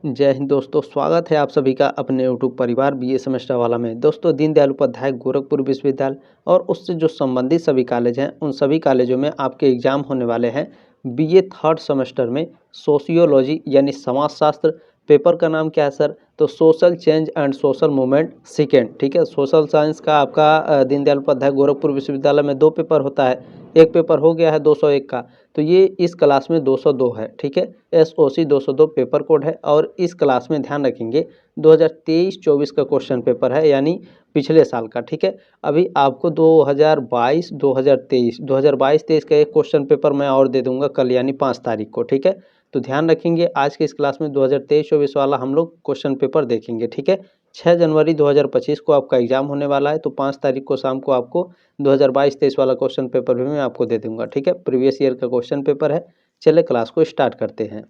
जय हिंद दोस्तों, स्वागत है आप सभी का अपने यूट्यूब परिवार बीए सेमेस्टर वाला में। दोस्तों, दीनदयाल उपाध्याय गोरखपुर विश्वविद्यालय और उससे जो संबंधित सभी कॉलेज हैं, उन सभी कॉलेजों में आपके एग्जाम होने वाले हैं। बीए थर्ड सेमेस्टर में सोशियोलॉजी यानी समाजशास्त्र। पेपर का नाम क्या है सर? तो social change and social movement second. ठीक है, सोशल साइंस का आपका दीनदयाल उपाध्याय गोरखपुर विश्वविद्यालय में 2 पेपर होता है। एक पेपर हो गया है 201 का, तो ये इस क्लास में 202 है। ठीक है, SOC 202 पेपर कोड है। और इस क्लास में ध्यान रखेंगे 2023-24 का क्वेश्चन पेपर है, यानी पिछले साल का। ठीक है, अभी आपको 2022-2023 का एक क्वेश्चन पेपर मैं और दे दूंगा कल, यानी 5 तारीख को। ठीक है, तो ध्यान रखेंगे आज के इस क्लास में 2023-24 वाला हम लोग क्वेश्चन पेपर देखेंगे। ठीक है, 6 जनवरी 2025 को आपका एग्जाम होने वाला है, तो 5 तारीख को शाम को आपको 2022-23 वाला क्वेश्चन पेपर भी मैं आपको दे दूंगा। ठीक है, प्रीवियस ईयर का क्वेश्चन पेपर है। चले क्लास को स्टार्ट करते हैं।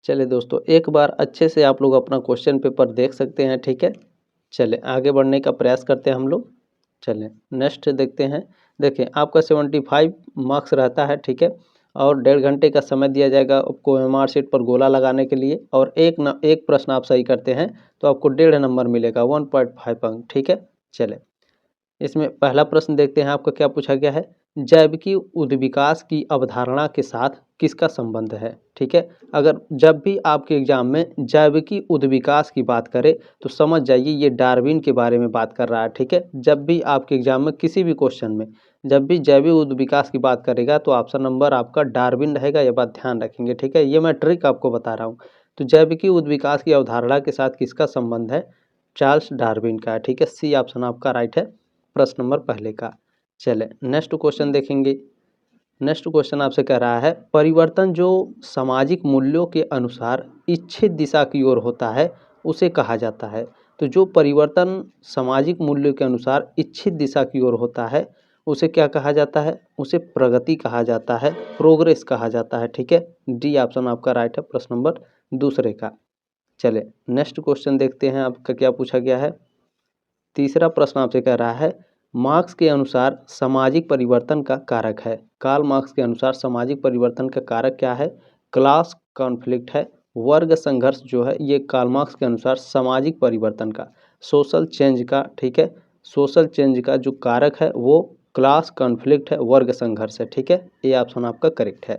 चले दोस्तों, एक बार अच्छे से आप लोग अपना क्वेश्चन पेपर देख सकते हैं। ठीक है, चले आगे बढ़ने का प्रयास करते हैं हम लोग। चलें नेक्स्ट देखते हैं। देखें, आपका 75 मार्क्स रहता है। ठीक है, और 1.5 घंटे का समय दिया जाएगा आपको MR शीट पर गोला लगाने के लिए। और एक प्रश्न आप सही करते हैं तो आपको 1.5 नंबर मिलेगा, 1.5 अंक। ठीक है, चले इसमें पहला प्रश्न देखते हैं। आपका क्या पूछा गया है? जैविकी उद्विकास की अवधारणा के साथ किसका संबंध है? ठीक है, अगर जब भी आपके एग्जाम में जैविकी उद्विकास की बात करें तो समझ जाइए ये डार्विन के बारे में बात कर रहा है। ठीक है, जब भी आपके एग्जाम में किसी भी क्वेश्चन में जब भी जैविक उद्विकास की बात करेगा तो ऑप्शन नंबर आपका डार्विन रहेगा। ये बात ध्यान रखेंगे। ठीक है, ये मैं ट्रिक आपको बता रहा हूँ। तो जैविकी उद्विकास की अवधारणा के साथ किसका संबंध है? चार्ल्स डार्विन का। ठीक है, सी ऑप्शन आपका राइट है प्रश्न नंबर पहले का। चले नेक्स्ट क्वेश्चन देखेंगे। नेक्स्ट क्वेश्चन आपसे कह रहा है, परिवर्तन जो सामाजिक मूल्यों के अनुसार इच्छित दिशा की ओर होता है उसे कहा जाता है। तो जो परिवर्तन सामाजिक मूल्यों के अनुसार इच्छित दिशा की ओर होता है उसे क्या कहा जाता है? उसे प्रगति कहा जाता है, प्रोग्रेस कहा जाता है। ठीक है, डी ऑप्शन आपका राइट है प्रश्न नंबर दूसरे का। चले नेक्स्ट क्वेश्चन देखते हैं, आपका क्या पूछा गया है। तीसरा प्रश्न आपसे कह रहा है, मार्क्स के अनुसार सामाजिक परिवर्तन का कारक है। कार्ल मार्क्स के अनुसार सामाजिक परिवर्तन का कारक क्या है? क्लास कॉन्फ्लिक्ट है, वर्ग संघर्ष जो है ये कार्ल मार्क्स के अनुसार सामाजिक परिवर्तन का, सोशल चेंज का। ठीक है, सोशल चेंज का जो कारक है वो क्लास कॉन्फ्लिक्ट है, वर्ग संघर्ष है। ठीक है, ये ऑप्शन आपका करेक्ट है।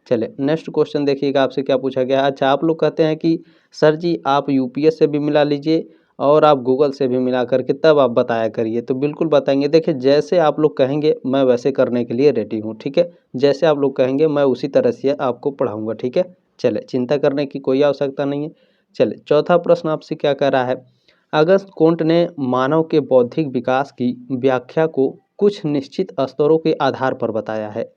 चले नेक्स्ट क्वेश्चन देखिएगा, आपसे क्या पूछा गया है। अच्छा, आप लोग कहते हैं कि सर जी आप यूपीएस से भी मिला लीजिए और आप गूगल से भी मिला करके तब आप बताया करिए। तो बिल्कुल बताएंगे। देखिए, जैसे आप लोग कहेंगे मैं वैसे करने के लिए रेडी हूँ। ठीक है, जैसे आप लोग कहेंगे मैं उसी तरह से आपको पढ़ाऊँगा। ठीक है, चले चिंता करने की कोई आवश्यकता नहीं है। चले चौथा प्रश्न आपसे क्या कह रहा है, अगस्त कोंट ने मानव के बौद्धिक विकास की व्याख्या को कुछ निश्चित स्तरों के आधार पर बताया है।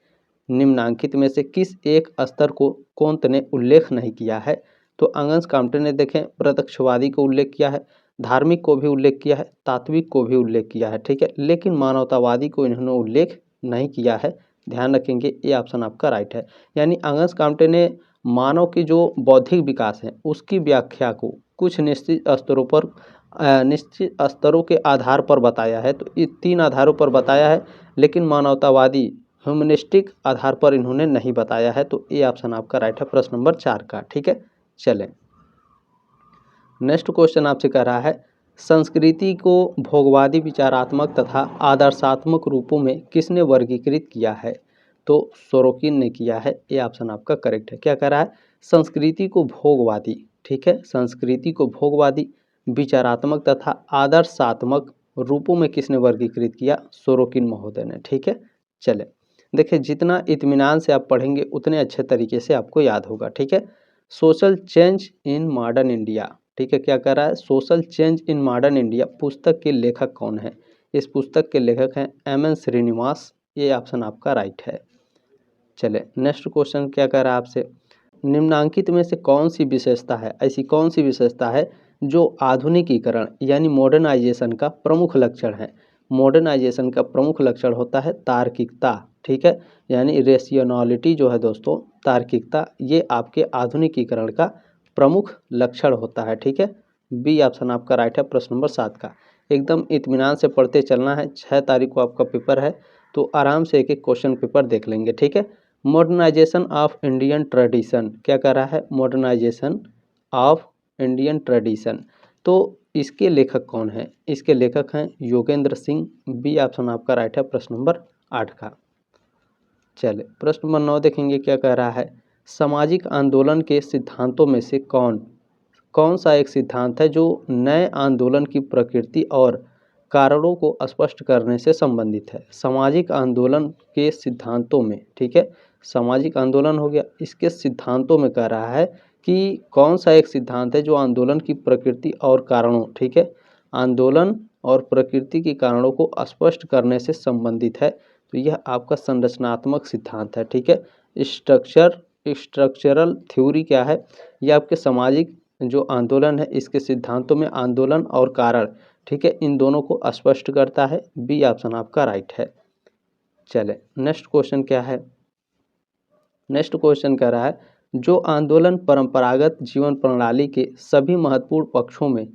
निम्नांकित में से किस एक स्तर को कोंत ने उल्लेख नहीं किया है? तो अंगस काम्टे ने देखें प्रत्यक्षवादी को उल्लेख किया है, धार्मिक को भी उल्लेख किया है, तात्विक को भी उल्लेख किया है। ठीक है, लेकिन मानवतावादी को इन्होंने उल्लेख नहीं किया है। ध्यान रखेंगे, ये ऑप्शन आपका राइट है। यानी अंगस काम्टे ने मानव की जो बौद्धिक विकास है उसकी व्याख्या को कुछ निश्चित स्तरों पर निश्चित स्तरों के आधार पर बताया है। तो ये 3 आधारों पर बताया है, लेकिन मानवतावादी ह्यूमनिस्टिक आधार पर इन्होंने नहीं बताया है। तो ये ऑप्शन आपका राइट है प्रश्न नंबर 4 का। ठीक है, चलें नेक्स्ट क्वेश्चन आपसे कह रहा है, संस्कृति को भोगवादी, विचारात्मक तथा आदर्शात्मक रूपों में किसने वर्गीकृत किया है? तो सोरोकिन ने किया है। ये ऑप्शन आपका करेक्ट है। क्या कह रहा है? संस्कृति को भोगवादी, ठीक है, संस्कृति को भोगवादी, विचारात्मक तथा आदर्शात्मक रूपों में किसने वर्गीकृत किया? सोरोकिन महोदय ने। ठीक है, चले देखिए, जितना इत्मीनान से आप पढ़ेंगे उतने अच्छे तरीके से आपको याद होगा। ठीक है, social change in modern India. ठीक है, क्या कह रहा है? Social change in modern India पुस्तक के लेखक कौन है? इस पुस्तक के लेखक हैं MN श्रीनिवास। ये ऑप्शन आपका राइट है। चले नेक्स्ट क्वेश्चन क्या कह रहा है आपसे, निम्नांकित में से कौन सी विशेषता है, ऐसी कौन सी विशेषता है जो आधुनिकीकरण यानी मॉडर्नाइजेशन का प्रमुख लक्षण है? मॉडर्नाइजेशन का प्रमुख लक्षण होता है तार्किकता। ठीक है, यानी रेशियोनलिटी जो है दोस्तों, तार्किकता, ये आपके आधुनिकीकरण का प्रमुख लक्षण होता है। ठीक है, बी ऑप्शन आपका राइट है प्रश्न नंबर 7 का। एकदम इत्मीनान से पढ़ते चलना है। 6 तारीख को आपका पेपर है, तो आराम से एक एक क्वेश्चन पेपर देख लेंगे। ठीक है, मॉडर्नाइजेशन ऑफ इंडियन ट्रेडिशन, क्या कर रहा है? Modernization of Indian tradition. तो इसके लेखक कौन है? इसके लेखक हैं योगेंद्र सिंह। बी ऑप्शन आपका राइट है प्रश्न नंबर 8 का। चले प्रश्न नंबर 9 देखेंगे क्या कह रहा है। सामाजिक आंदोलन के सिद्धांतों में से कौन कौन सा एक सिद्धांत है जो नए आंदोलन की प्रकृति और कारणों को स्पष्ट करने से संबंधित है? सामाजिक आंदोलन के सिद्धांतों में, ठीक है, सामाजिक आंदोलन हो गया, इसके सिद्धांतों में कह रहा है कि कौन सा एक सिद्धांत है जो आंदोलन की प्रकृति और कारणों, ठीक है, आंदोलन और प्रकृति के कारणों को स्पष्ट करने से संबंधित है। तो यह आपका संरचनात्मक सिद्धांत है, ठीक है। स्ट्रक्चरल थ्योरी क्या है? यह आपके सामाजिक जो आंदोलन है इसके सिद्धांतों में आंदोलन और कारण, ठीक है, इन दोनों को स्पष्ट करता है। बी ऑप्शन आपका राइट है। चले नेक्स्ट क्वेश्चन क्या है। नेक्स्ट क्वेश्चन कह रहा है जो आंदोलन परंपरागत जीवन प्रणाली के सभी महत्वपूर्ण पक्षों में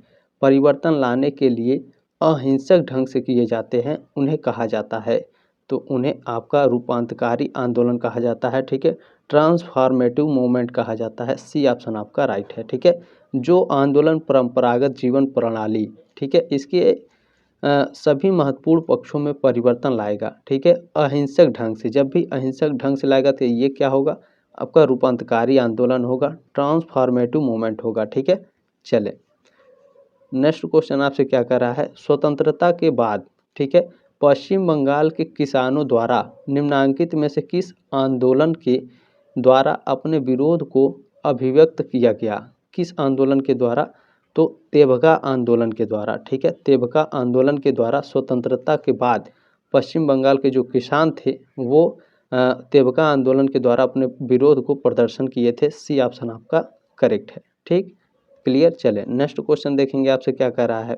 परिवर्तन लाने के लिए अहिंसक ढंग से किए जाते हैं उन्हें कहा जाता है। तो उन्हें आपका रूपांतकारी आंदोलन कहा जाता है, ठीक है, ट्रांसफॉर्मेटिव मूवमेंट कहा जाता है। सी ऑप्शन आपका राइट है, ठीक है। जो आंदोलन परंपरागत जीवन प्रणाली, ठीक है, इसके सभी महत्वपूर्ण पक्षों में परिवर्तन लाएगा, ठीक है, अहिंसक ढंग से। जब भी अहिंसक ढंग से लाएगा तो ये क्या होगा? आपका रूपांतकारी आंदोलन होगा, ट्रांसफॉर्मेटिव मूवमेंट होगा, ठीक है। चले नेक्स्ट क्वेश्चन आपसे क्या कर रहा है। स्वतंत्रता के बाद, ठीक है, पश्चिम बंगाल के किसानों द्वारा निम्नांकित में से किस आंदोलन के द्वारा अपने विरोध को अभिव्यक्त किया गया? किस आंदोलन के द्वारा? तो तेभगा आंदोलन के द्वारा, ठीक है, तेभगा आंदोलन के द्वारा स्वतंत्रता के बाद पश्चिम बंगाल के जो किसान थे वो तेभगा आंदोलन के द्वारा अपने विरोध को प्रदर्शन किए थे। सी ऑप्शन आपका करेक्ट है, ठीक, क्लियर। चले नेक्स्ट क्वेश्चन देखेंगे आपसे क्या कह रहा है।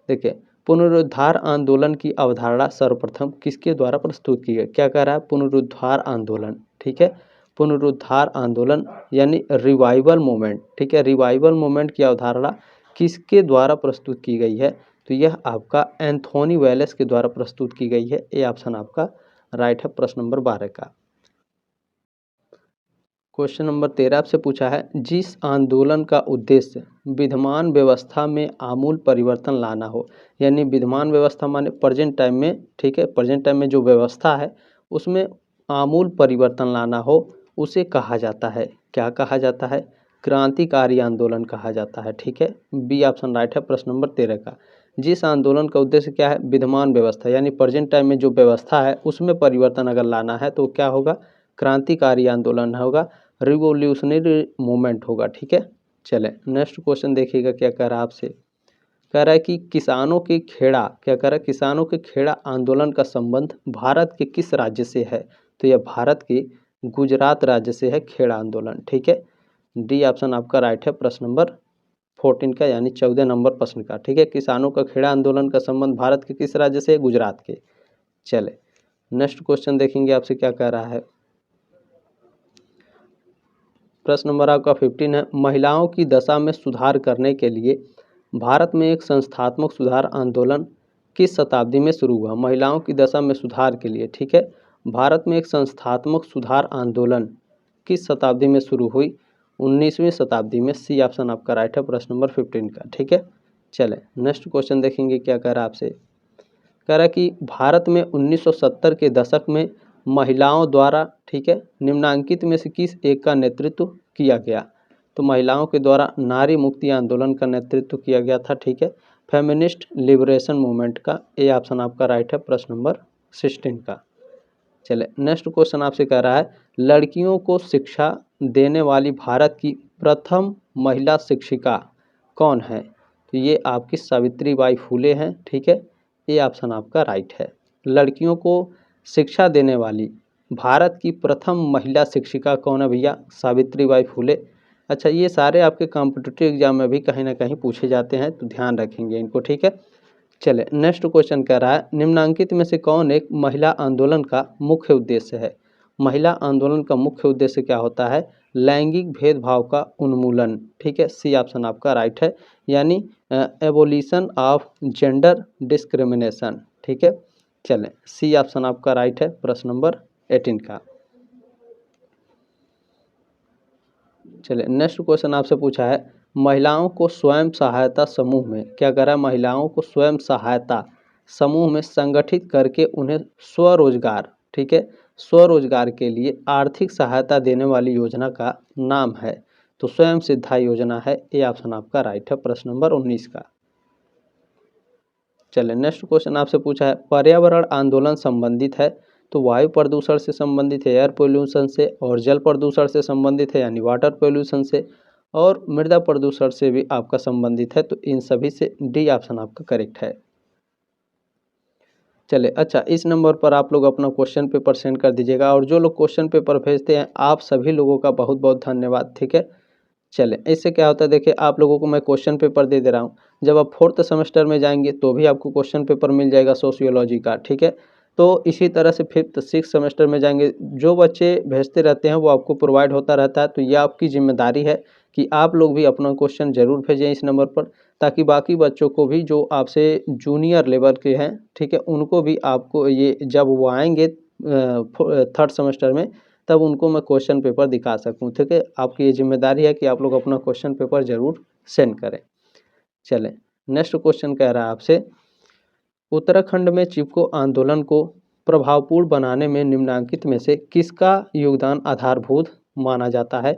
देखिए पुनरुद्धार आंदोलन की अवधारणा सर्वप्रथम किसके द्वारा प्रस्तुत की गई? क्या कह रहा है? पुनरुद्धार आंदोलन, ठीक है, पुनरुद्धार आंदोलन यानी रिवाइवल मूवमेंट, ठीक है, रिवाइवल मूवमेंट की अवधारणा किसके द्वारा प्रस्तुत की गई है? तो यह आपका एंथोनी वेलेस के द्वारा प्रस्तुत की गई है। ए ऑप्शन आपका राइट है प्रश्न नंबर 12 का। क्वेश्चन नंबर 13 आपसे पूछा है जिस आंदोलन का उद्देश्य विद्यमान व्यवस्था में आमूल परिवर्तन लाना हो, यानी विद्यमान व्यवस्था माने प्रेजेंट टाइम में, ठीक है, प्रेजेंट टाइम में जो व्यवस्था है उसमें आमूल परिवर्तन लाना हो, उसे कहा जाता है, क्या कहा जाता है? क्रांतिकारी आंदोलन कहा जाता है, ठीक है। बी ऑप्शन राइट है प्रश्न नंबर 13 का। जिस आंदोलन का उद्देश्य क्या है? विद्यमान व्यवस्था यानी प्रेजेंट टाइम में जो व्यवस्था है उसमें परिवर्तन अगर लाना है तो क्या होगा? क्रांतिकारी आंदोलन होगा, रिवोल्यूशनरी मूवमेंट होगा, ठीक है। चले नेक्स्ट क्वेश्चन देखिएगा क्या कह रहा है आपसे। कह रहा है कि किसानों के खेड़ा, क्या कह रहा है? किसानों के खेड़ा आंदोलन का संबंध भारत के किस राज्य से है? तो यह भारत के गुजरात राज्य से है खेड़ा आंदोलन, ठीक है। डी ऑप्शन आपका राइट है प्रश्न नंबर 14 का, यानी 14 नंबर प्रश्न का, ठीक है। किसानों का खेड़ा आंदोलन का संबंध भारत के किस राज्य से? गुजरात के। चले नेक्स्ट क्वेश्चन देखेंगे आपसे क्या कह रहा है। प्रश्न नंबर आपका 15 है महिलाओं की दशा में सुधार करने के लिए भारत में एक संस्थात्मक सुधार आंदोलन किस शताब्दी में शुरू हुआ? महिलाओं की दशा में सुधार के लिए, ठीक है, भारत में एक संस्थात्मक सुधार आंदोलन किस शताब्दी में शुरू हुई? 19वीं शताब्दी में। सी ऑप्शन आपका राइट है प्रश्न नंबर 15 का, ठीक है। चले नेक्स्ट क्वेश्चन देखेंगे क्या कह रहा है आपसे। कह रहा है कि भारत में 1970 के दशक में महिलाओं द्वारा, ठीक है, निम्नांकित में से किस एक का नेतृत्व किया गया? तो महिलाओं के द्वारा नारी मुक्ति आंदोलन का नेतृत्व किया गया था, ठीक है, फेमिनिस्ट लिबरेशन मूवमेंट का। ए ऑप्शन आपका राइट है प्रश्न नंबर 16 का। चले नेक्स्ट क्वेश्चन आपसे कह रहा है लड़कियों को शिक्षा देने वाली भारत की प्रथम महिला शिक्षिका कौन है? तो ये आपकी सावित्रीबाई फुले हैं, ठीक है, ये ऑप्शन आपका राइट है। लड़कियों को शिक्षा देने वाली भारत की प्रथम महिला शिक्षिका कौन है भैया? सावित्रीबाई फुले। अच्छा, ये सारे आपके कॉम्पिटिटिव एग्जाम में भी कहीं ना कहीं पूछे जाते हैं, तो ध्यान रखेंगे इनको, ठीक है। चले नेक्स्ट क्वेश्चन कह रहा है निम्नांकित में से कौन एक महिला आंदोलन का मुख्य उद्देश्य है? महिला आंदोलन का मुख्य उद्देश्य क्या होता है? लैंगिक भेदभाव का उन्मूलन, ठीक है। सी ऑप्शन आपका राइट है, यानी एबोलिशन ऑफ जेंडर डिस्क्रिमिनेशन, ठीक है। चलें सी ऑप्शन आपका राइट है प्रश्न नंबर 18 का। चलिए नेक्स्ट क्वेश्चन आपसे पूछा है, महिलाओं को स्वयं सहायता समूह में क्या करा, महिलाओं को स्वयं सहायता समूह में संगठित करके उन्हें स्वरोजगार, ठीक है, स्वरोजगार के लिए आर्थिक सहायता देने वाली योजना का नाम है। तो स्वयं सिद्धा योजना है, ये ऑप्शन आपका राइट है, प्रश्न नंबर 19 का। चलिए नेक्स्ट क्वेश्चन आपसे पूछा है, पर्यावरण आंदोलन संबंधित है तो वायु प्रदूषण से संबंधित है, एयर पोल्यूशन से, और जल प्रदूषण से संबंधित है यानी वाटर पोल्यूशन से, और मृदा प्रदूषण से भी आपका संबंधित है। तो इन सभी से डी ऑप्शन आपका करेक्ट है। चलिए अच्छा, इस नंबर पर आप लोग अपना क्वेश्चन पेपर सेंड कर दीजिएगा, और जो लोग क्वेश्चन पेपर भेजते हैं आप सभी लोगों का बहुत बहुत धन्यवाद, ठीक है। चलें, इससे क्या होता है, देखिए आप लोगों को मैं क्वेश्चन पेपर दे दे रहा हूँ, जब आप 4th सेमेस्टर में जाएंगे तो भी आपको क्वेश्चन पेपर मिल जाएगा सोशियोलॉजी का, ठीक है। तो इसी तरह से 5th 6th सेमेस्टर में जाएंगे, जो बच्चे भेजते रहते हैं वो आपको प्रोवाइड होता रहता है। तो ये आपकी जिम्मेदारी है कि आप लोग भी अपना क्वेश्चन जरूर भेजें इस नंबर पर, ताकि बाकी बच्चों को भी जो आपसे जूनियर लेवल के हैं, ठीक है, उनको भी आपको ये जब वो आएंगे 3rd सेमेस्टर में, तब उनको मैं क्वेश्चन पेपर दिखा सकूं, ठीक है। आपकी ये जिम्मेदारी है कि आप लोग अपना क्वेश्चन पेपर जरूर सेंड करें। चलें, नेक्स्ट क्वेश्चन कह रहा है आपसे, उत्तराखंड में चिपको आंदोलन को प्रभावपूर्ण बनाने में निम्नलिखित में से किसका योगदान आधारभूत माना जाता है।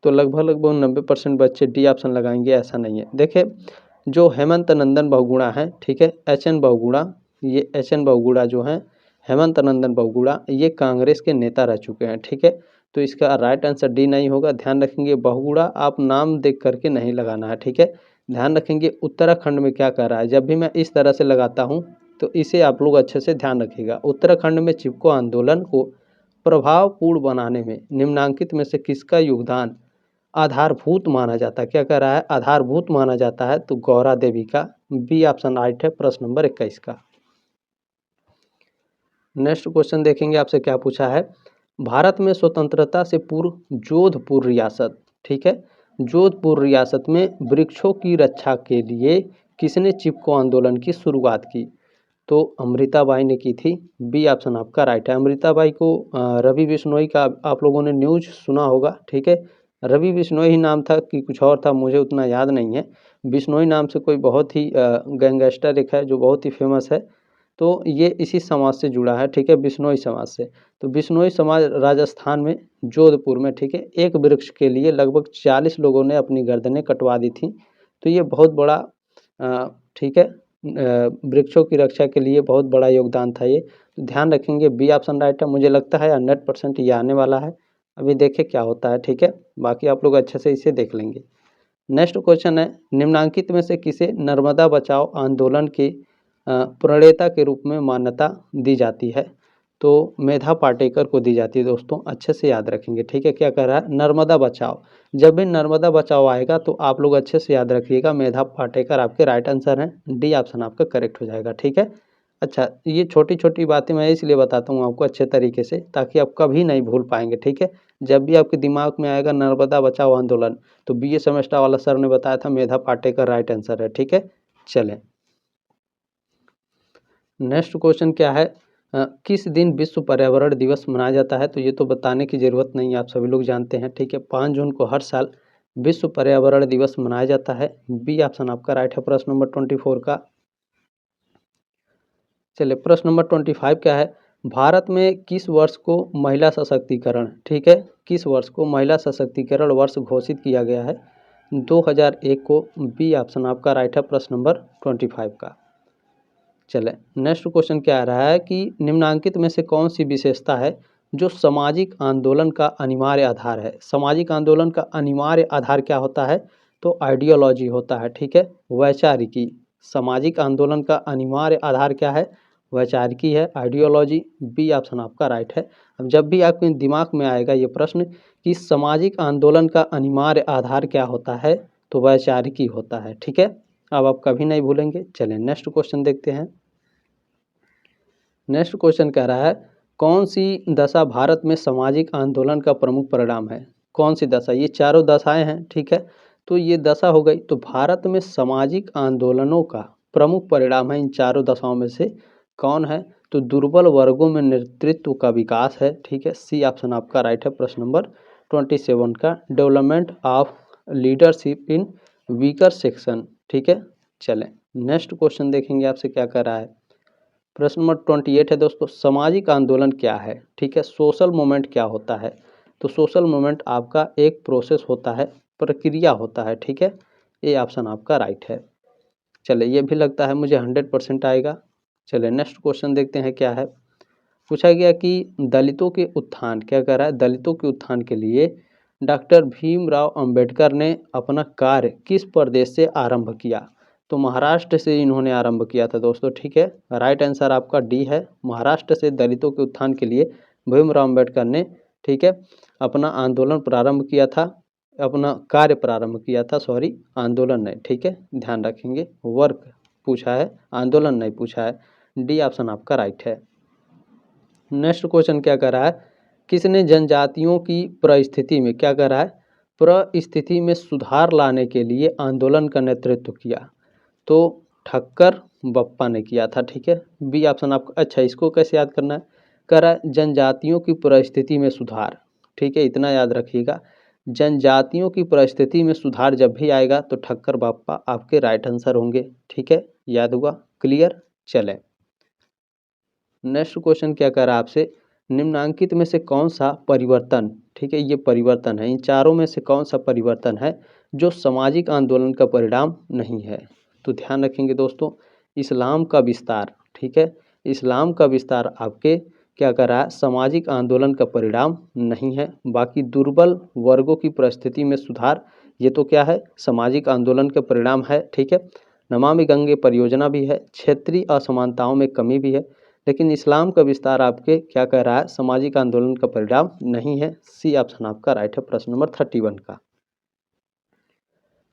तो लगभग 90% बच्चे डी ऑप्शन लगाएंगे, ऐसा नहीं है। देखिए जो हेमंत नंदन बहुगुणा है, ठीक है, एच.एन. बहुगुणा, ये एच.एन. बहुगुणा जो है, हेमंत नंदन बहुगुणा, ये कांग्रेस के नेता रह चुके हैं, ठीक है। तो इसका राइट आंसर डी नहीं होगा। ध्यान रखेंगे बहुगुणा आप नाम देख करके नहीं लगाना है, ठीक है। ध्यान रखेंगे उत्तराखंड में क्या कर रहा है, जब भी मैं इस तरह से लगाता हूँ तो इसे आप लोग अच्छे से ध्यान रखिएगा। उत्तराखंड में चिपको आंदोलन को प्रभावपूर्ण बनाने में निम्नलिखित में से किसका योगदान आधारभूत माना जाता है, क्या कह रहा है, आधारभूत माना जाता है। तो गौरा देवी का, बी ऑप्शन राइट है, प्रश्न नंबर 21 का। नेक्स्ट क्वेश्चन देखेंगे आपसे क्या पूछा है, भारत में स्वतंत्रता से पूर्व जोधपुर रियासत, ठीक है, जोधपुर रियासत में वृक्षों की रक्षा के लिए किसने चिपको आंदोलन की शुरुआत की। तो अमृताबाई ने की थी, बी ऑप्शन आपका राइट है। अमृताबाई को रवि बिश्नोई का आप लोगों ने न्यूज सुना होगा, ठीक है, रवि बिश्नोई ही नाम था कि कुछ और था, मुझे उतना याद नहीं है। बिश्नोई नाम से कोई बहुत ही गैंगस्टर एक है जो बहुत ही फेमस है, तो ये इसी समाज से जुड़ा है, ठीक है, बिश्नोई समाज से। तो बिश्नोई समाज राजस्थान में जोधपुर में, ठीक है, एक वृक्ष के लिए लगभग 40 लोगों ने अपनी गर्दनें कटवा दी थी। तो ये बहुत बड़ा ठीक है, वृक्षों की रक्षा के लिए बहुत बड़ा योगदान था ये। तो ध्यान रखेंगे बी ऑप्शन राइट है। मुझे लगता है 100% ये आने वाला है, अभी देखें क्या होता है, ठीक है, बाकी आप लोग अच्छे से इसे देख लेंगे। नेक्स्ट क्वेश्चन है, निम्नलिखित में से किसे नर्मदा बचाओ आंदोलन के प्रणेता के रूप में मान्यता दी जाती है। तो मेधा पाटेकर को डी जाती है दोस्तों, अच्छे से याद रखेंगे, ठीक है। क्या कर रहा है, नर्मदा बचाओ, जब भी नर्मदा बचाओ आएगा तो आप लोग अच्छे से याद रखिएगा, मेधा पाटेकर आपके राइट आंसर हैं, डी ऑप्शन आपका करेक्ट हो जाएगा, ठीक है। अच्छा, ये छोटी छोटी बातें मैं इसलिए बताता हूँ आपको अच्छे तरीके से, ताकि आप कभी नहीं भूल पाएंगे, ठीक है। जब भी आपके दिमाग में आएगा नर्मदा बचाओ आंदोलन, तो BA सेमेस्टर वाला सर ने बताया था मेधा पाटेकर राइट आंसर है, ठीक है। चलें, नेक्स्ट क्वेश्चन क्या है, किस दिन विश्व पर्यावरण दिवस मनाया जाता है। तो ये तो बताने की ज़रूरत नहीं है, आप सभी लोग जानते हैं, ठीक है। 5 जून को हर साल विश्व पर्यावरण दिवस मनाया जाता है, बी ऑप्शन आपका राइट है, प्रश्न नंबर 24 का। चलिए, प्रश्न नंबर 25 क्या है, भारत में किस वर्ष को महिला सशक्तिकरण, ठीक है, किस वर्ष को महिला सशक्तिकरण वर्ष घोषित किया गया है। 2001 को, बी ऑप्शन आपका राइट है, प्रश्न नंबर 25 का। चलें, नेक्स्ट क्वेश्चन क्या आ रहा है कि निम्नलिखित में से कौन सी विशेषता है जो सामाजिक आंदोलन का अनिवार्य आधार है। सामाजिक आंदोलन का अनिवार्य आधार क्या होता है, तो आइडियोलॉजी होता है, ठीक है, वैचारिकी। सामाजिक आंदोलन का अनिवार्य आधार क्या है, वैचारिकी है, आइडियोलॉजी, बी ऑप्शन आपका राइट है। अब जब भी आपके दिमाग में आएगा ये प्रश्न कि सामाजिक आंदोलन का अनिवार्य आधार क्या होता है, तो वैचारिकी होता है, ठीक है, अब आप कभी नहीं भूलेंगे। चलें, नेक्स्ट क्वेश्चन देखते हैं। नेक्स्ट क्वेश्चन कह रहा है, कौन सी दशा भारत में सामाजिक आंदोलन का प्रमुख परिणाम है। कौन सी दशा, ये चारों दशाएं हैं, ठीक है, तो ये दशा हो गई। तो भारत में सामाजिक आंदोलनों का प्रमुख परिणाम है इन चारों दशाओं में से कौन है, तो दुर्बल वर्गों में नेतृत्व का विकास है, ठीक है, सी ऑप्शन आपका राइट है, प्रश्न नंबर 27 का development of leadership in beaker section. ठीक है, चलें नेक्स्ट क्वेश्चन देखेंगे आपसे क्या कर रहा है। प्रश्न नंबर 28 है दोस्तों, सामाजिक आंदोलन क्या है। ठीक है, सोशल मूवमेंट क्या होता है। तो सोशल मूवमेंट आपका एक प्रोसेस होता है, प्रक्रिया होता है। ठीक है, ये ऑप्शन आपका राइट है। चले, ये भी लगता है मुझे 100% आएगा। चले नेक्स्ट क्वेश्चन देखते हैं क्या है। पूछा गया कि दलितों के उत्थान, क्या कह रहा है, दलितों के उत्थान के लिए डॉक्टर भीमराव अंबेडकर ने अपना कार्य किस प्रदेश से आरंभ किया। तो महाराष्ट्र से इन्होंने आरंभ किया था दोस्तों। ठीक है, राइट आंसर आपका डी है, महाराष्ट्र से दलितों के उत्थान के लिए भीमराव अंबेडकर ने, ठीक है, अपना आंदोलन प्रारंभ किया था, अपना कार्य प्रारंभ किया था, सॉरी आंदोलन नहीं। ठीक है, ध्यान रखेंगे, वर्क पूछा है, आंदोलन नहीं पूछा है। डी ऑप्शन आपका राइट है। नेक्स्ट क्वेश्चन क्या कर रहा है, किसने जनजातियों की परिस्थिति में, क्या कर रहा है, परिस्थिति में सुधार लाने के लिए आंदोलन का नेतृत्व किया। तो ठक्कर बप्पा ने किया था। ठीक है, बी ऑप्शन आपका। अच्छा, इसको कैसे याद करना है, कर रहा है जनजातियों की परिस्थिति में सुधार। ठीक है, इतना याद रखिएगा, जनजातियों की परिस्थिति में सुधार जब भी आएगा तो ठक्कर बप्पा आपके राइट आंसर होंगे। ठीक है, याद हुआ, क्लियर। चलें नेक्स्ट क्वेश्चन क्या कर रहा है आपसे, निम्नांकित में से कौन सा परिवर्तन, ठीक है, ये परिवर्तन है, इन चारों में से कौन सा परिवर्तन है जो सामाजिक आंदोलन का परिणाम नहीं है। तो ध्यान रखेंगे दोस्तों, इस्लाम का विस्तार। ठीक है, इस्लाम का विस्तार आपके क्या कर रहा है, सामाजिक आंदोलन का परिणाम नहीं है। बाकी दुर्बल वर्गों की परिस्थिति में सुधार, ये तो क्या है, सामाजिक आंदोलन का परिणाम है। ठीक है, नमामि गंगे परियोजना भी है, क्षेत्रीय असमानताओं में कमी भी है, लेकिन इस्लाम का विस्तार आपके क्या कह रहा है, सामाजिक आंदोलन का परिणाम नहीं है। सी ऑप्शन आपका राइट है, प्रश्न नंबर 31 का।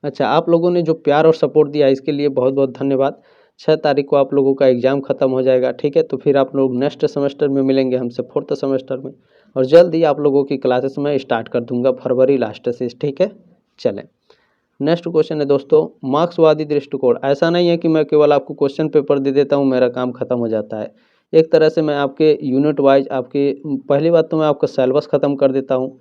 अच्छा, आप लोगों ने जो प्यार और सपोर्ट दिया इसके लिए बहुत बहुत धन्यवाद। 6 तारीख को आप लोगों का एग्ज़ाम ख़त्म हो जाएगा। ठीक है, तो फिर आप लोग नेक्स्ट सेमेस्टर में मिलेंगे हमसे, 4th सेमेस्टर में, और जल्द ही आप लोगों की क्लासेस में स्टार्ट कर दूंगा फरवरी लास्ट से। ठीक है, चलें नेक्स्ट क्वेश्चन है दोस्तों, मार्क्सवादी दृष्टिकोण। ऐसा नहीं है कि मैं केवल आपको क्वेश्चन पेपर दे देता हूँ, मेरा काम खत्म हो जाता है। एक तरह से मैं आपके यूनिट वाइज, आपके पहली बात तो मैं आपका सिलेबस ख़त्म कर देता हूँ,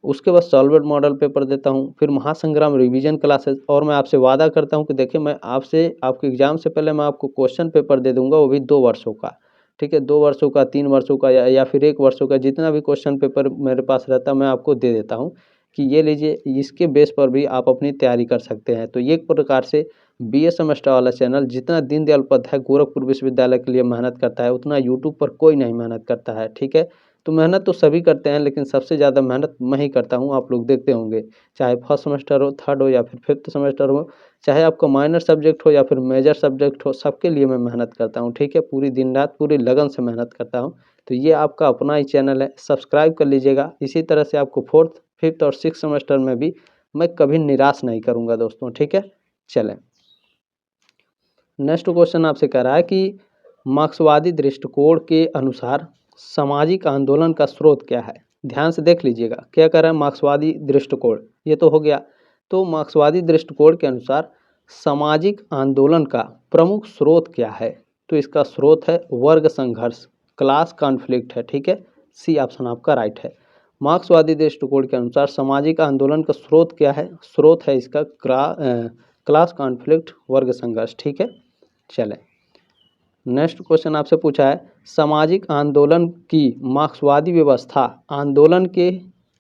उसके बाद सॉल्वेड मॉडल पेपर देता हूँ, फिर महासंग्राम रिवीजन क्लासेस, और मैं आपसे वादा करता हूँ कि देखिए मैं आपसे आपके एग्ज़ाम से पहले मैं आपको क्वेश्चन पेपर दे दूँगा, वो भी 2 वर्षों का। ठीक है, 2 वर्षों का, 3 वर्षों का, या फिर 1 वर्षों का, जितना भी क्वेश्चन पेपर मेरे पास रहता है मैं आपको दे देता हूँ कि ये लीजिए, इसके बेस पर भी आप अपनी तैयारी कर सकते हैं। तो एक प्रकार से BA सेमेस्टर वाला चैनल जितना दीनदयाल उपाध्याय गोरखपुर विश्वविद्यालय के लिए मेहनत करता है, उतना यूट्यूब पर कोई नहीं मेहनत करता है। ठीक है, तो मेहनत तो सभी करते हैं, लेकिन सबसे ज़्यादा मेहनत मैं ही करता हूँ, आप लोग देखते होंगे, चाहे फर्स्ट सेमेस्टर हो, थर्ड हो, या फिर 5th सेमेस्टर हो, चाहे आपका माइनर सब्जेक्ट हो या फिर मेजर सब्जेक्ट हो, सबके लिए मैं मेहनत करता हूँ। ठीक है, पूरी दिन रात पूरी लगन से मेहनत करता हूँ। तो ये आपका अपना ही चैनल है, सब्सक्राइब कर लीजिएगा। इसी तरह से आपको 4th, 5th और 6th सेमेस्टर में भी मैं कभी निराश नहीं करूँगा दोस्तों। ठीक है, चलें नेक्स्ट क्वेश्चन आपसे कह रहा है कि मार्क्सवादी दृष्टिकोण के अनुसार सामाजिक आंदोलन का स्रोत क्या है। ध्यान से देख लीजिएगा, क्या कह रहा है, मार्क्सवादी दृष्टिकोण, ये तो हो गया। तो मार्क्सवादी दृष्टिकोण के अनुसार सामाजिक आंदोलन का प्रमुख स्रोत क्या है। तो इसका स्रोत है वर्ग संघर्ष, क्लास कॉन्फ्लिक्ट है। ठीक है, सी ऑप्शन आपका राइट है। मार्क्सवादी दृष्टिकोण के अनुसार सामाजिक आंदोलन का स्रोत क्या है, स्रोत है इसका क्लास कॉन्फ्लिक्ट, वर्ग संघर्ष। ठीक है, चलें नेक्स्ट क्वेश्चन आपसे पूछा है, सामाजिक आंदोलन की मार्क्सवादी व्यवस्था आंदोलन के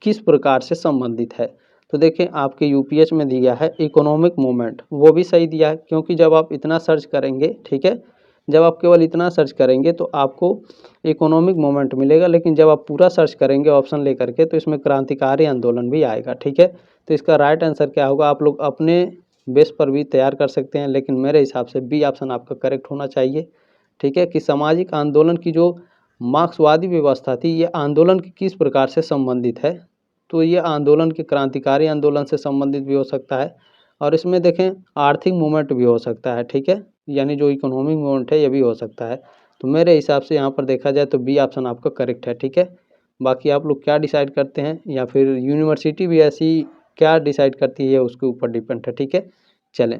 किस प्रकार से संबंधित है। तो देखें, आपके UPH में दिया है इकोनॉमिक मूवमेंट, वो भी सही दिया है, क्योंकि जब आप इतना सर्च करेंगे, ठीक है, जब आप केवल इतना सर्च करेंगे तो आपको इकोनॉमिक मूवमेंट मिलेगा, लेकिन जब आप पूरा सर्च करेंगे ऑप्शन लेकर के तो इसमें क्रांतिकारी आंदोलन भी आएगा। ठीक है, तो इसका राइट आंसर क्या होगा, आप लोग अपने बेस पर भी तैयार कर सकते हैं, लेकिन मेरे हिसाब से बी ऑप्शन आपका करेक्ट होना चाहिए। ठीक है, कि सामाजिक आंदोलन की जो मार्क्सवादी व्यवस्था थी, ये आंदोलन की किस प्रकार से संबंधित है। तो ये आंदोलन के क्रांतिकारी आंदोलन से संबंधित भी हो सकता है, और इसमें देखें आर्थिक मूवमेंट भी हो सकता है। ठीक है, यानी जो इकोनॉमिक मूवमेंट है ये भी हो सकता है। तो मेरे हिसाब से यहाँ पर देखा जाए तो बी ऑप्शन आपका करेक्ट है। ठीक है, बाकी आप लोग क्या डिसाइड करते हैं, या फिर यूनिवर्सिटी भी ऐसी क्या डिसाइड करती है उसके ऊपर डिपेंड है। ठीक है, चलें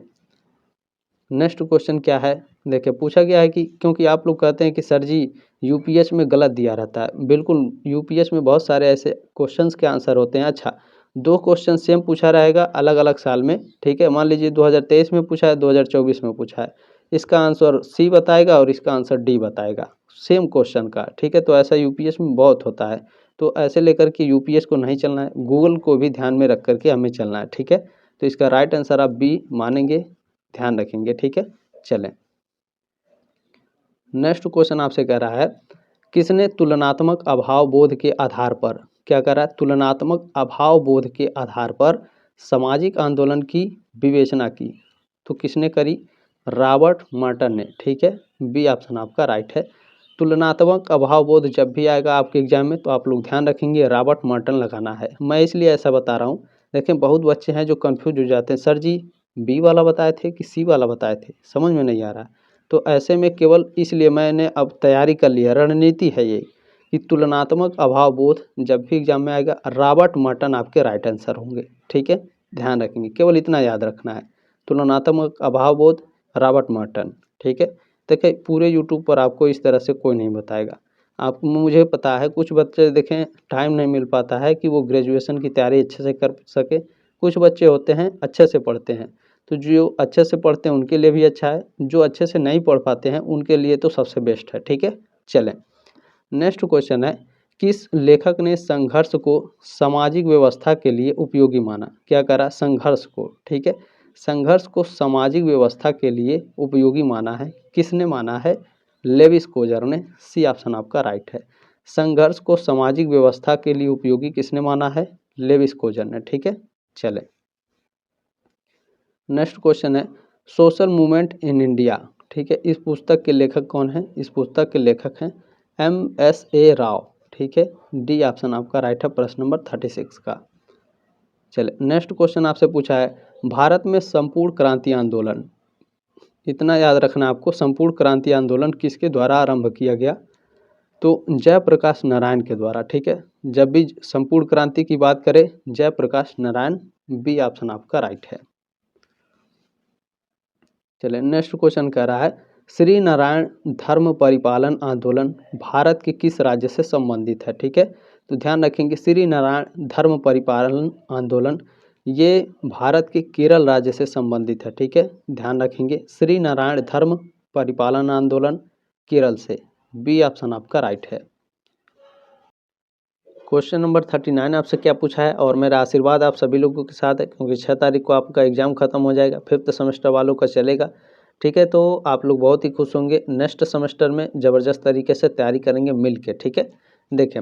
नेक्स्ट क्वेश्चन क्या है, देखिए पूछा गया है कि क्योंकि आप लोग कहते हैं कि सर जी यूपीएस में गलत दिया रहता है। बिल्कुल यूपीएस में बहुत सारे ऐसे क्वेश्चंस के आंसर होते हैं। अच्छा, 2 क्वेश्चन सेम पूछा रहेगा अलग अलग साल में, ठीक है। मान लीजिए 2023 में पूछा है, 2024 में पूछा है, इसका आंसर सी बताएगा और इसका आंसर डी बताएगा सेम क्वेश्चन का, ठीक है। तो ऐसा यूपीएस में बहुत होता है। तो ऐसे लेकर के यूपीएस को नहीं चलना है, गूगल को भी ध्यान में रख करके हमें चलना है, ठीक है। तो इसका राइट आंसर आप बी मानेंगे, ध्यान रखेंगे, ठीक है। चलें, नेक्स्ट क्वेश्चन आपसे कह रहा है, किसने तुलनात्मक अभाव बोध के आधार पर, क्या कह रहा है, तुलनात्मक अभाव बोध के आधार पर सामाजिक आंदोलन की विवेचना की? तो किसने करी? रॉबर्ट मर्टन ने, ठीक है। बी ऑप्शन आपका राइट है। तुलनात्मक अभाव बोध जब भी आएगा आपके एग्जाम में तो आप लोग ध्यान रखेंगे रॉबर्ट मर्टन लगाना है। मैं इसलिए ऐसा बता रहा हूँ, देखें बहुत बच्चे हैं जो कंफ्यूज हो जाते हैं, सर जी बी वाला बताए थे कि सी वाला बताए थे, समझ में नहीं आ रहा। तो ऐसे में केवल इसलिए मैंने अब तैयारी कर लिया, रणनीति है ये कि तुलनात्मक अभाव बोध जब भी एग्जाम में आएगा रॉबर्ट मर्टन आपके राइट आंसर होंगे, ठीक है। ध्यान रखेंगे, केवल इतना याद रखना है, तुलनात्मक अभाव बोध रॉबर्ट मर्टन, ठीक है। देखिए पूरे यूट्यूब पर आपको इस तरह से कोई नहीं बताएगा। आप, मुझे पता है कुछ बच्चे देखें टाइम नहीं मिल पाता है कि वो ग्रेजुएशन की तैयारी अच्छे से कर सके, कुछ बच्चे होते हैं अच्छे से पढ़ते हैं, तो जो अच्छे से पढ़ते हैं उनके लिए भी अच्छा है, जो अच्छे से नहीं पढ़ पाते हैं उनके लिए तो सबसे बेस्ट है, ठीक है। चलें, नेक्स्ट क्वेश्चन है, किस लेखक ने संघर्ष को सामाजिक व्यवस्था के लिए उपयोगी माना? क्या करा? संघर्ष को, ठीक है, संघर्ष को सामाजिक व्यवस्था के लिए उपयोगी माना है, किसने माना है? लेविस कोजर ने। सी ऑप्शन आपका राइट है। संघर्ष को सामाजिक व्यवस्था के लिए उपयोगी किसने माना है? लेविस कोजर ने, ठीक है। चले, नेक्स्ट क्वेश्चन है, सोशल मूवमेंट इन इंडिया, ठीक है, इस पुस्तक के लेखक कौन है? इस पुस्तक के लेखक हैं MSA राव, ठीक है। डी ऑप्शन आपका राइट है प्रश्न नंबर 36 का। चले, नेक्स्ट क्वेश्चन आपसे पूछा है, भारत में संपूर्ण क्रांति आंदोलन, इतना याद रखना आपको, संपूर्ण क्रांति आंदोलन किसके द्वारा आरंभ किया गया? तो जयप्रकाश नारायण के द्वारा, ठीक है। जब भी संपूर्ण क्रांति की बात करें जयप्रकाश नारायण, बी ऑप्शन आपका राइट है। चलिए, नेक्स्ट क्वेश्चन कह रहा है, श्री नारायण धर्म परिपालन आंदोलन भारत के किस राज्य से संबंधित है? ठीक है, तो ध्यान रखेंगे श्री नारायण धर्म परिपालन आंदोलन ये भारत के केरल राज्य से संबंधित है, ठीक है। ध्यान रखेंगे श्री नारायण धर्म परिपालन आंदोलन केरल से, बी ऑप्शन आपका राइट है। क्वेश्चन नंबर 39 आपसे क्या पूछा है, और मेरा आशीर्वाद आप सभी लोगों के साथ है क्योंकि 6 तारीख को आपका एग्जाम खत्म हो जाएगा, 5th सेमेस्टर वालों का चलेगा, ठीक है। तो आप लोग बहुत ही खुश होंगे, नेक्स्ट सेमेस्टर में ज़बरदस्त तरीके से तैयारी करेंगे मिल के, ठीक है। देखें,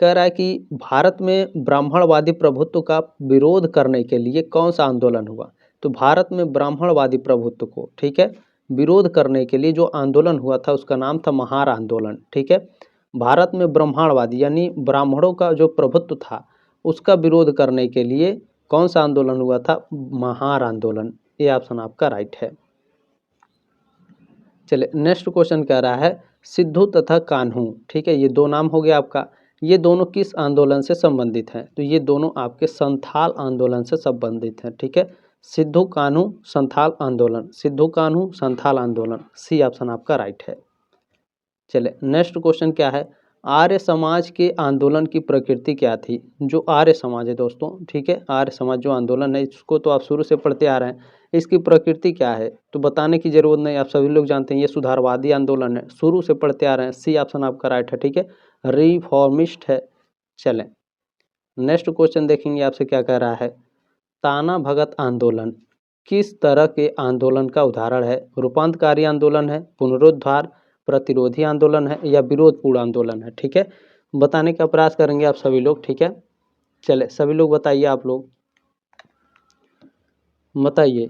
कह रहा है कि भारत में ब्राह्मणवादी प्रभुत्व का विरोध करने के लिए कौन सा आंदोलन हुआ? तो भारत में ब्राह्मणवादी प्रभुत्व को, ठीक है, विरोध करने के लिए जो आंदोलन हुआ था उसका नाम था महार आंदोलन, ठीक है। भारत में ब्राह्मणवादी यानी ब्राह्मणों का जो प्रभुत्व था उसका विरोध करने के लिए कौन सा आंदोलन हुआ था? महार आंदोलन, ये ऑप्शन आपका राइट है। चलिए, नेक्स्ट क्वेश्चन कह रहा है, सिद्धू तथा कान्हू, ठीक है, ये दो नाम हो गया आपका, ये दोनों किस आंदोलन से संबंधित हैं? तो ये दोनों आपके संथाल आंदोलन से संबंधित हैं, ठीक है। सिद्धू कान्हू संथाल आंदोलन, सिद्धू कान्हू संथाल आंदोलन, सी ऑप्शन आपका राइट है। चले, नेक्स्ट क्वेश्चन क्या है, आर्य समाज के आंदोलन की प्रकृति क्या थी? जो आर्य समाज है दोस्तों, ठीक है, आर्य समाज जो आंदोलन है इसको तो आप शुरू से पढ़ते आ रहे हैं, इसकी प्रकृति क्या है तो बताने की जरूरत नहीं, आप सभी लोग जानते हैं ये सुधारवादी आंदोलन है, शुरू से पढ़ते आ रहे हैं, सी ऑप्शन आपका राइट है, ठीक है, रिफॉर्मिस्ट है। चलें, नेक्स्ट क्वेश्चन देखेंगे आपसे क्या कह रहा है, ताना भगत आंदोलन किस तरह के आंदोलन का उदाहरण है? रूपांतकारी आंदोलन है, पुनरुद्धार प्रतिरोधी आंदोलन है, या विरोधपूर्ण आंदोलन है? ठीक है, बताने का प्रयास करेंगे आप सभी लोग, ठीक है। चले, सभी लोग बताइए, आप लोग बताइए,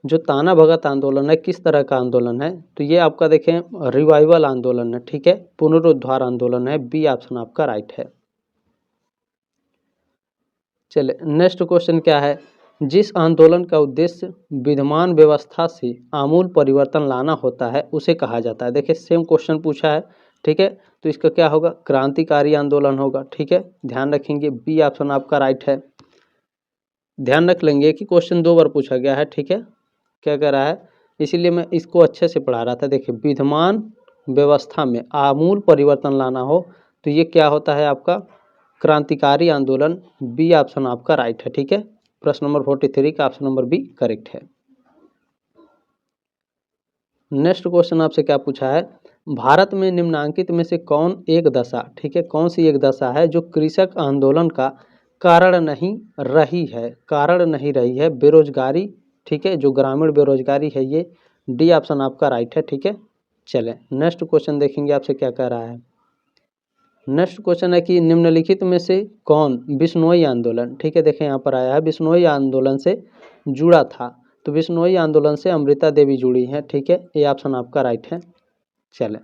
जो ताना भगत आंदोलन है किस तरह का आंदोलन है? तो ये आपका देखें रिवाइवल आंदोलन है, ठीक है, पुनरुद्धार आंदोलन है, बी ऑप्शन आपका राइट है। चले, नेक्स्ट क्वेश्चन क्या है, जिस आंदोलन का उद्देश्य विद्यमान व्यवस्था से आमूल परिवर्तन लाना होता है उसे कहा जाता है? देखिए सेम क्वेश्चन पूछा है, ठीक है, तो इसका क्या होगा? क्रांतिकारी आंदोलन होगा, ठीक है। ध्यान रखेंगे बी ऑप्शन आपका राइट है। ध्यान रख लेंगे कि क्वेश्चन 2 बार पूछा गया है, ठीक है, क्या कह रहा है, इसीलिए मैं इसको अच्छे से पढ़ा रहा था। देखिए, विद्यमान व्यवस्था में आमूल परिवर्तन लाना हो तो ये क्या होता है आपका क्रांतिकारी आंदोलन। बी ऑप्शन आपका राइट है, ठीक है। प्रश्न नंबर 43 का ऑप्शन नंबर बी करेक्ट है। नेक्स्ट क्वेश्चन आपसे क्या पूछा है, भारत में निम्नांकित में से कौन एक दशा, ठीक है, कौन सी एक दशा है जो कृषक आंदोलन का कारण नहीं रही है, कारण नहीं रही है, बेरोजगारी, ठीक है, जो ग्रामीण बेरोजगारी है ये। डी ऑप्शन आपका राइट है, ठीक है। चलें नेक्स्ट क्वेश्चन देखेंगे आपसे क्या कह रहा है। नेक्स्ट क्वेश्चन है कि निम्नलिखित में से कौन बिश्नोई आंदोलन, ठीक है, देखें यहाँ पर आया है बिश्नोई आंदोलन से जुड़ा था, तो बिश्नोई आंदोलन से अमृता देवी जुड़ी हैं, ठीक है, ये ऑप्शन आपका राइट है। चलें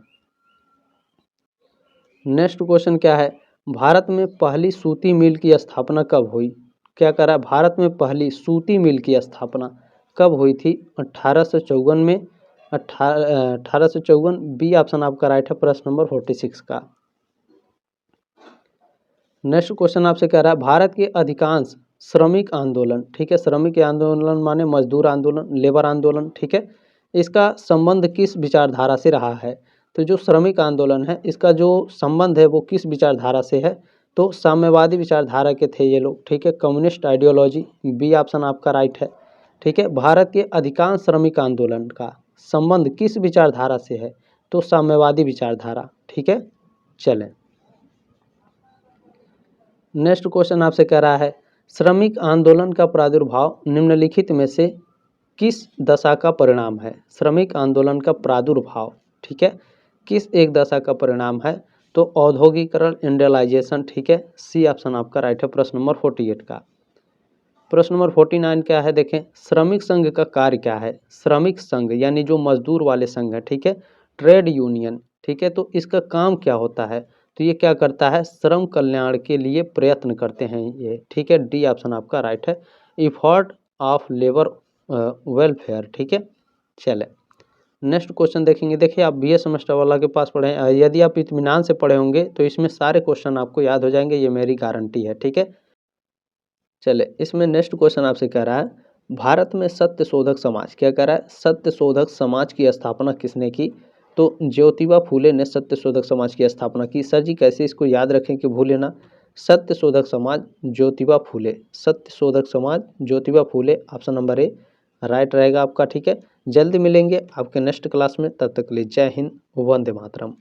नेक्स्ट क्वेश्चन क्या है, भारत में पहली सूती मिल की स्थापना कब हुई, क्या करा, भारत में पहली सूती मिल की स्थापना कब हुई थी, 1854 में, 1854। बी ऑप्शन आपका राइट है प्रश्न नंबर 46 का। नेक्स्ट क्वेश्चन आपसे कह रहा है भारत के अधिकांश श्रमिक आंदोलन, ठीक है, श्रमिक आंदोलन माने मजदूर आंदोलन, लेबर आंदोलन, ठीक है, इसका संबंध किस विचारधारा से रहा है, तो जो श्रमिक आंदोलन है इसका जो संबंध है वो किस विचारधारा से है, तो साम्यवादी विचारधारा के थे ये लोग, ठीक है, कम्युनिस्ट आइडियोलॉजी। बी ऑप्शन आपका राइट है, ठीक है। भारत के अधिकांश श्रमिक आंदोलन का संबंध किस विचारधारा से है, तो साम्यवादी विचारधारा, ठीक है। चलें नेक्स्ट क्वेश्चन आपसे कह रहा है श्रमिक आंदोलन का प्रादुर्भाव निम्नलिखित में से किस दशा का परिणाम है, श्रमिक आंदोलन का प्रादुर्भाव, ठीक है, किस एक दशा का परिणाम है, तो औद्योगिकरण, इंडस्ट्रियलाइजेशन, ठीक है। सी ऑप्शन आपका राइट है प्रश्न नंबर 48 का। प्रश्न नंबर 49 क्या है, देखें श्रमिक संघ का कार्य क्या है, श्रमिक संघ यानी जो मजदूर वाले संघ है, ठीक है, ट्रेड यूनियन, ठीक है, तो इसका काम क्या होता है, तो ये क्या करता है, श्रम कल्याण के लिए प्रयत्न करते हैं ये, ठीक है। डी ऑप्शन आपका राइट है, इफॉर्ट ऑफ लेबर वेलफेयर, ठीक है। चले नेक्स्ट क्वेश्चन देखेंगे, देखिए आप बीए सेमेस्टर वाला के पास पढ़े, यदि आप इत्मीनान से पढ़े होंगे तो इसमें सारे क्वेश्चन आपको याद हो जाएंगे, ये मेरी गारंटी है, ठीक है। चले इसमें नेक्स्ट क्वेश्चन आपसे कह रहा है भारत में सत्य शोधक समाज, क्या कह रहा है, सत्य शोधक समाज की स्थापना किसने की, तो ज्योतिबा फूले ने सत्य शोधक समाज की स्थापना की। सर जी कैसे इसको याद रखें कि भूले ना, सत्य शोधक समाज ज्योतिबा फूले, सत्य शोधक समाज Jyotiba Phule, option number A right रहेगा आपका, ठीक है। जल्दी मिलेंगे आपके नेक्स्ट क्लास में, तब तक के लिए जय हिंद, वंदे मातरम।